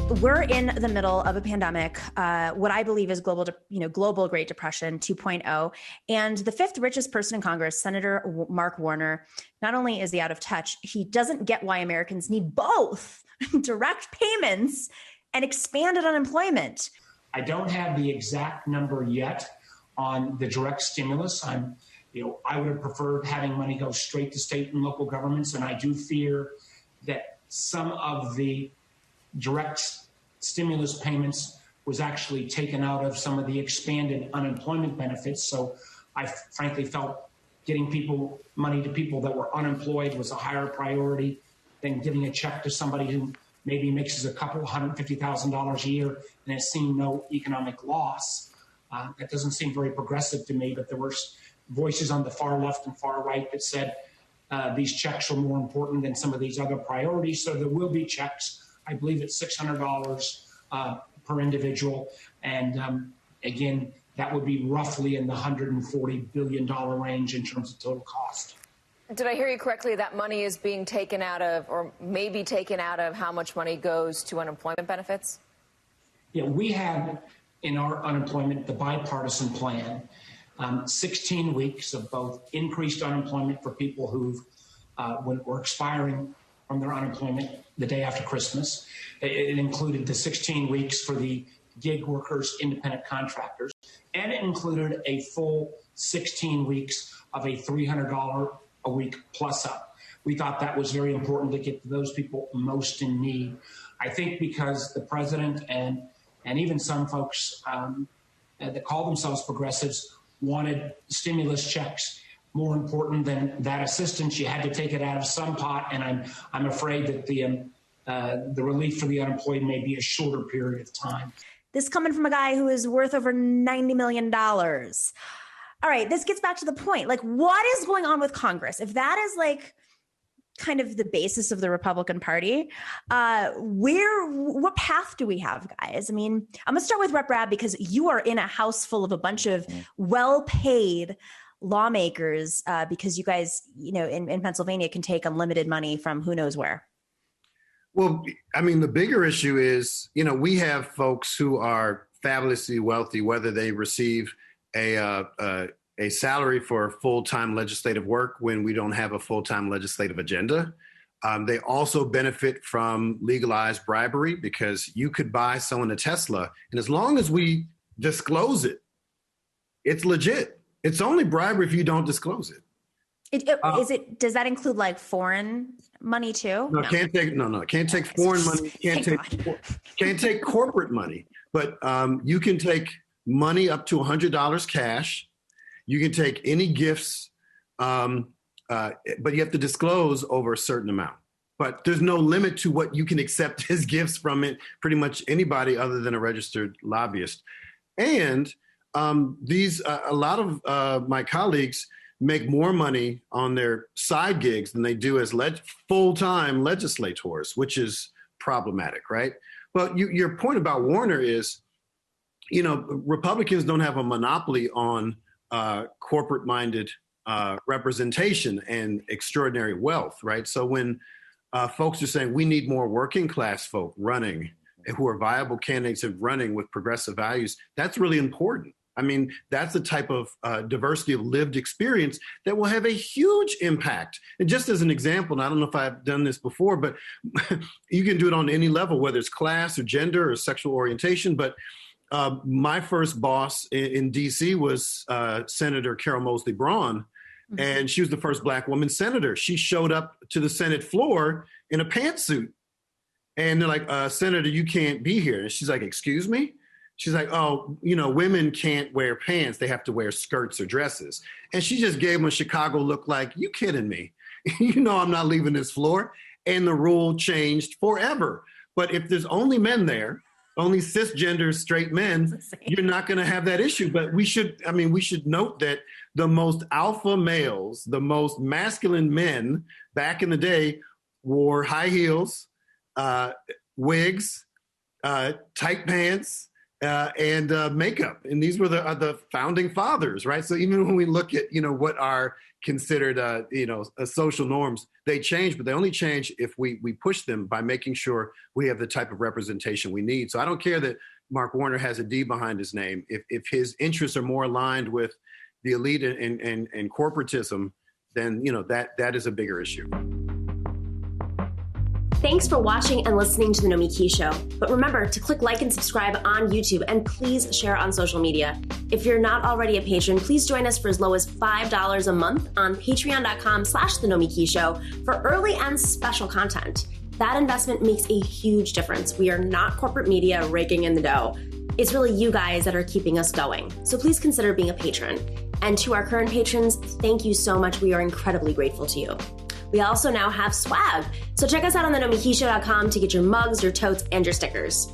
We're in the middle of a pandemic, what I believe is global Great Depression 2.0. And the fifth richest person in Congress, Senator Mark Warner, not only is he out of touch, he doesn't get why Americans need both direct payments and expanded unemployment. I don't have the exact number yet on the direct stimulus. I would have preferred having money go straight to state and local governments, and I do fear that some of the direct stimulus payments was actually taken out of some of the expanded unemployment benefits. So I frankly felt getting money to people that were unemployed was a higher priority than giving a check to somebody who maybe makes a couple $150,000 a year and has seen no economic loss. That doesn't seem very progressive to me, but there were voices on the far left and far right that said these checks are more important than some of these other priorities. So there will be checks. I believe it's $600 per individual. And again, that would be roughly in the $140 billion range in terms of total cost. Did I hear you correctly? That money is being taken out of, or maybe taken out of, how much money goes to unemployment benefits? Yeah, we have in our unemployment, the bipartisan plan, 16 weeks of both increased unemployment for people who were expiring from their unemployment the day after Christmas. It included the 16 weeks for the gig workers, independent contractors, and it included a full 16 weeks of a $300 a week plus up. We thought that was very important to get to those people most in need. I think because the president and even some folks that call themselves progressives wanted stimulus checks more important than that assistance. You had to take it out of some pot, and I'm afraid that the relief for the unemployed may be a shorter period of time. This coming from a guy who is worth over $90 million. All right, this gets back to the point. Like, what is going on with Congress? If that is like kind of the basis of the Republican Party, what path do we have, guys? I mean, I'm gonna start with Rep. Rabb because you are in a house full of a bunch of well-paid lawmakers because you guys, in Pennsylvania can take unlimited money from who knows where. Well, I mean, the bigger issue is, we have folks who are fabulously wealthy, whether they receive a salary for full-time legislative work when we don't have a full-time legislative agenda. They also benefit from legalized bribery because you could buy someone a Tesla, and as long as we disclose it, it's legit. It's only bribery if you don't disclose it. Does that include like foreign money too? No, can't take foreign money. Can't take corporate money, but you can take money up to $100 cash. You can take any gifts, but you have to disclose over a certain amount. But there's no limit to what you can accept as gifts from it. Pretty much anybody other than a registered lobbyist. And a lot of my colleagues make more money on their side gigs than they do as full-time legislators, which is problematic, right? But your point about Warner is, Republicans don't have a monopoly on corporate-minded representation and extraordinary wealth, right? So when folks are saying we need more working-class folk running who are viable candidates of running with progressive values, that's really important. I mean, that's the type of diversity of lived experience that will have a huge impact. And just as an example, and I don't know if I've done this before, but you can do it on any level, whether it's class or gender or sexual orientation. But my first boss in D.C. was Senator Carol Moseley Braun, and she was the first Black woman senator. She showed up to the Senate floor in a pantsuit. And they're like, Senator, you can't be here. And she's like, excuse me? She's like, oh, women can't wear pants. They have to wear skirts or dresses. And she just gave him a Chicago look like, you kidding me? I'm not leaving this floor. And the rule changed forever. But if there's only men there, only cisgender straight men, you're not going to have that issue. But we should note that the most alpha males, the most masculine men back in the day wore high heels, wigs, tight pants, and makeup. And these were the founding fathers, right? So even when we look at, what are considered, social norms, they change, but they only change if we push them by making sure we have the type of representation we need. So I don't care that Mark Warner has a D behind his name. If his interests are more aligned with the elite and corporatism, then, that is a bigger issue. Thanks for watching and listening to The Nomiki Show. But remember to click like and subscribe on YouTube, and please share on social media. If you're not already a patron, please join us for as low as $5 a month on patreon.com/The Nomiki Show for early and special content. That investment makes a huge difference. We are not corporate media raking in the dough. It's really you guys that are keeping us going. So please consider being a patron. And to our current patrons, thank you so much. We are incredibly grateful to you. We also now have swag. So check us out on thenomikishow.com to get your mugs, your totes, and your stickers.